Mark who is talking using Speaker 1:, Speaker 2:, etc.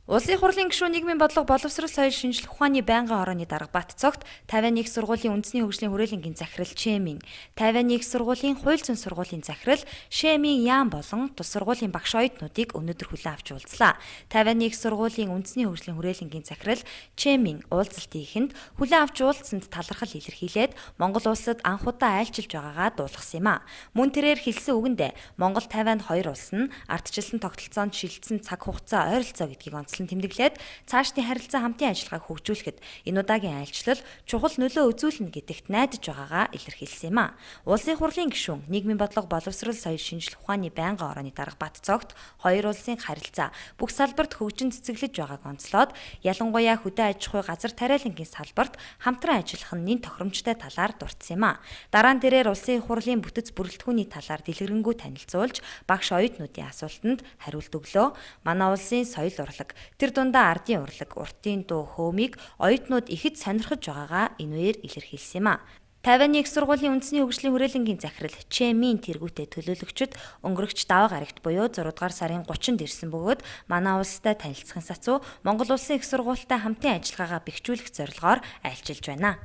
Speaker 1: Улсын хурлын гишүүн нийгмийн бодлого боловсрол соёл шинжилэх ухааны байнгын хорооны дарга Батцогт 51 их сургуулийн үндэсний хөгжлийн хүрээлэнгийн захирал Чэмийн, 51 их сургуулийн хууль зүйн сургуулийн захирал Шэмийн Ян болон тус сургуулийн багш оюутнуудыг өнөөдөр хүлээн авч уулзлаа. 51 их сургуулийн үндэсний хөгжлийн хүрээлэнгийн захирал Чэмийн уулзалтын эхэнд хүлээн авч уулзсанд талархал илэрхийлээд Монгол улсад анх удаа айлчилж байгаагаа дуулгасан юм а. Мөн тэрээр хэлсэн үгэндээ Монгол 52 улс нь ардчилсан тогтолцоонд шилжсэн цаг хугацаа ойролцоо гэдгийг онцлон тэмдэглээд цаашдын харилцаа хамтын ажиллагааг хөгжүүлэхэд энэ удаагийн айлчлал чухал нөлөө үзүүлнэ гэдэгт найдаж байгаагаа илэрхийлсэн юм а. Улсын хурлын гишүүн нийгмийн бодлого боловсрол соёл шинжилэх ухааны байнгын хорооны дарга Батцогт хоёр улсын харилцаа бүх салбарт хөгжин цэцэглэж байгааг онцлоод ялангуяа хөдөө аж ахуй газар тариалангийн салбарт хамтран ажиллах нь нэн тохиромжтой талаар дурдсан юм а. Дараа нь тэрээр улсын хурлын бүтэц бүрэлдэхүүний талаар дэлгэрэнгүй танилцуулж багш оюутнуудын асуултанд хариулт өглөө. Манай улсын соёл урлаг тэр дундаа ардын урлаг, уртын дуу, хөөмийг оюутнууд ихэд сонирхож байгаагаа энэ үеэр илэрхийлсэн юм а. 51 их сургуулийн үндэсний хөгжлийн хүрээлэнгийн захирал Чэмийн тэргүүтээ төлөөлөгчд өнгөрөгч даваа гарагт буюу 6 дугаар сарын 30-нд ирсэн бөгөөд манай улстай танилцахын сацуу Монгол улсын их сургуультай хамтын ажиллагаагаа бэхжүүлэх зорилгоор айлчилж байна.